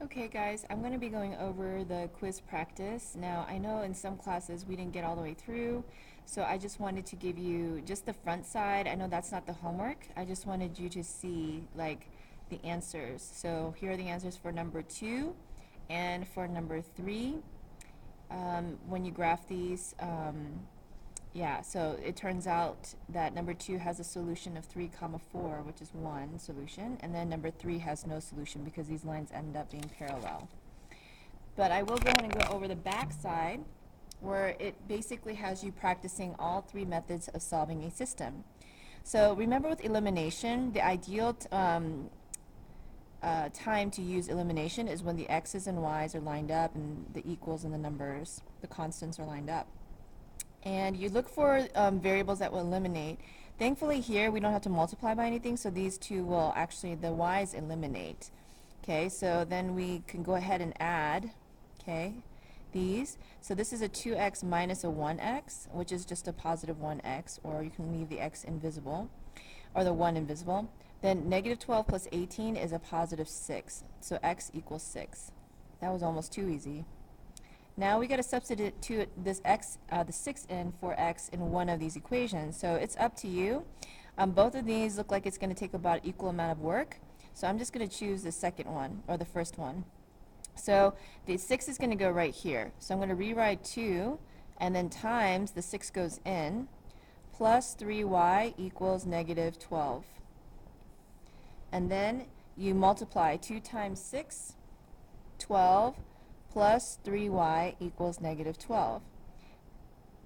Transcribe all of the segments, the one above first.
Okay guys, I'm going to be going over the quiz practice. Now I know in some classes we didn't get all the way through, so I just wanted to give you just the front side. I know that's not the homework. I just wanted you to see like the answers. So here are the answers for number 2 and for number 3. When you graph these, yeah, so it turns out that number 2 has a solution of 3 comma 4, which is one solution, and then number 3 has no solution because these lines end up being parallel. But I will go ahead and go over the back side, where it basically has you practicing all 3 methods of solving a system. So remember, with elimination, the ideal time to use elimination is when the x's and y's are lined up and the equals and the numbers, the constants, are lined up. And you look for variables that will eliminate. Thankfully here we don't have to multiply by anything, so these two will actually, the y's eliminate. Okay, so then we can go ahead and add, okay, these. So this is a 2x minus a 1x, which is just a positive 1x, or you can leave the x invisible, or the 1 invisible. Then negative 12 plus 18 is a positive 6, so x equals 6. That was almost too easy. Now we got to substitute this x, the 6 in for x in one of these equations. So it's up to you. Both of these look like it's going to take about equal amount of work. So I'm just going to choose the second one, or the first one. So the 6 is going to go right here. So I'm going to rewrite 2, and then times the 6 goes in, plus 3y equals negative 12. And then you multiply 2 times 6, 12, plus 3y equals negative 12.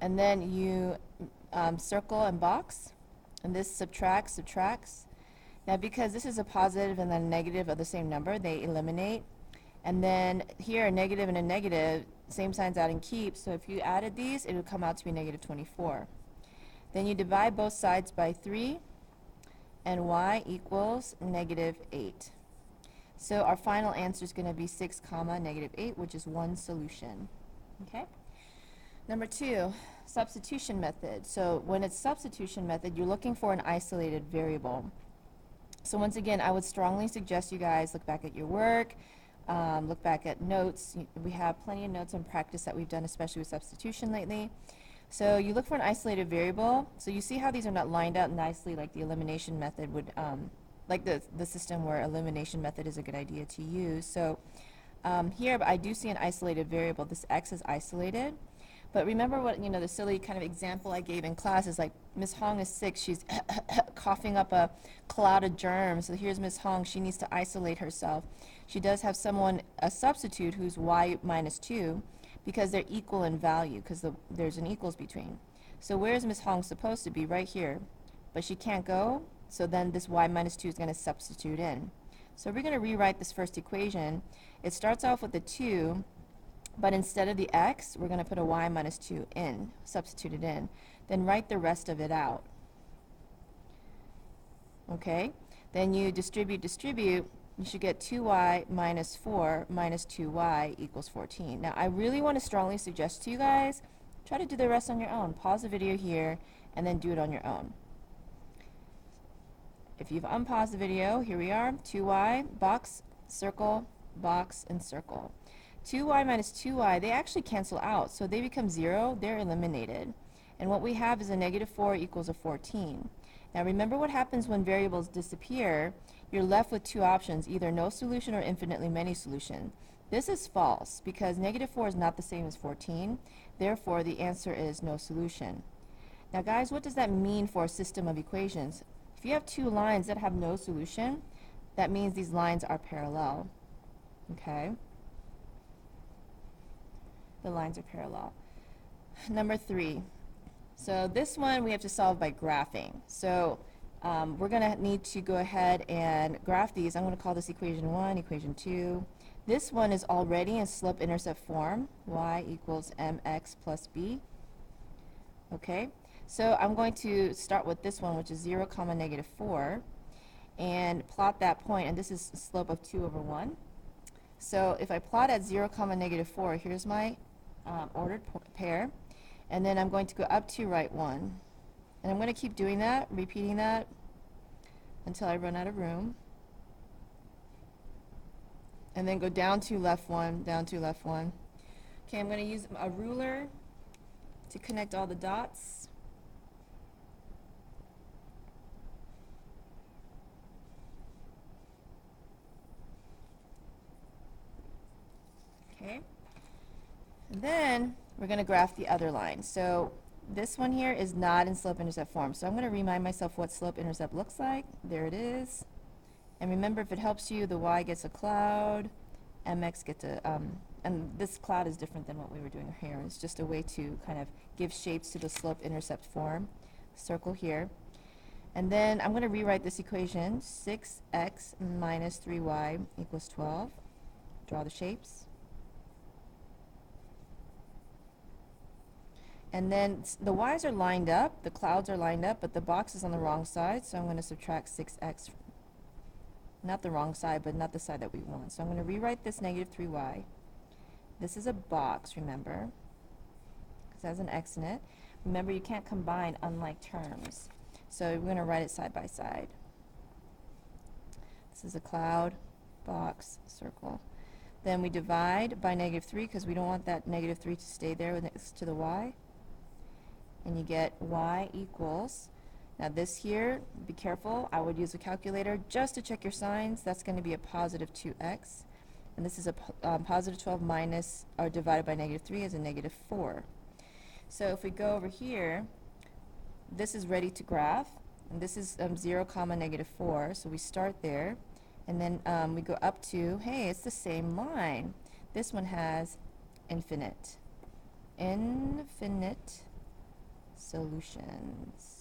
And then you circle and box, and this subtracts. Now because this is a positive and then a negative of the same number, they eliminate. And then here, a negative and a negative, same signs add and keep, so if you added these, it would come out to be negative 24. Then you divide both sides by 3, and y equals negative 8. So our final answer is going to be 6 comma negative 8, which is one solution. Okay? Number 2, substitution method. So when it's substitution method, you're looking for an isolated variable. So once again, I would strongly suggest you guys look back at your work, look back at notes. We have plenty of notes on practice that we've done, especially with substitution lately. So you look for an isolated variable. So you see how these are not lined up nicely like the elimination method would, like the system where elimination method is a good idea to use. So here I do see an isolated variable. This x is isolated. But remember what, the silly kind of example I gave in class is like Miss Hong is sick. She's coughing up a cloud of germs. So here's Miss Hong. She needs to isolate herself. She does have someone, a substitute, who's y minus 2 because they're equal in value because there's an equals between. So where is Miss Hong supposed to be? Right here. But she can't go, so then this y minus 2 is going to substitute in. So we're going to rewrite this first equation. It starts off with a 2, but instead of the x, we're going to put a y minus 2 in, substitute it in. Then write the rest of it out. Okay? Then you distribute, you should get 2y minus 4 minus 2y equals 14. Now I really want to strongly suggest to you guys, try to do the rest on your own. Pause the video here and then do it on your own. If you've unpaused the video, here we are, 2y, box, circle, box, and circle. 2y minus 2y, they actually cancel out, so they become 0, they're eliminated. And what we have is a negative 4 equals a 14. Now remember what happens when variables disappear. You're left with two options, either no solution or infinitely many solutions. This is false because negative 4 is not the same as 14. Therefore, the answer is no solution. Now guys, what does that mean for a system of equations? If you have two lines that have no solution, that means these lines are parallel. Okay? The lines are parallel. Number 3. So this one we have to solve by graphing. So we're going to need to go ahead and graph these. I'm going to call this equation 1, equation 2. This one is already in slope-intercept form, y equals mx plus b. Okay, so I'm going to start with this one, which is 0 comma negative 4, and plot that point, and this is a slope of 2 over 1. So if I plot at 0 comma negative 4, here's my ordered pair, and then I'm going to go up to right 1. And I'm going to keep doing that, repeating that until I run out of room. and then go down 2, left 1, down 2, left 1. Okay, I'm going to use a ruler to connect all the dots. Okay, and then we're going to graph the other line. So this one here is not in slope-intercept form. So I'm going to remind myself what slope-intercept looks like. There it is. And remember, if it helps you, the y gets a cloud, mx gets a, and this cloud is different than what we were doing here. It's just a way to kind of give shapes to the slope-intercept form. Circle here. And then I'm going to rewrite this equation, 6x minus 3y equals 12. Draw the shapes. And then the y's are lined up, the clouds are lined up, but the box is on the wrong side, so I'm going to subtract 6x. Not the wrong side, but not the side that we want. So I'm going to rewrite this negative 3y. This is a box, remember, because it has an x in it. Remember, you can't combine unlike terms. So we're going to write it side by side. This is a cloud, box, circle. Then we divide by negative 3 because we don't want that negative 3 to stay there next to the y. And you get y equals, now this here, be careful, I would use a calculator just to check your signs. That's going to be a positive 2x. And this is a positive 12 minus, or divided by negative 3 is a negative 4. So if we go over here, this is ready to graph. And this is 0 comma negative 4. So we start there. And then we go up to, hey, it's the same line. This one has infinite solutions.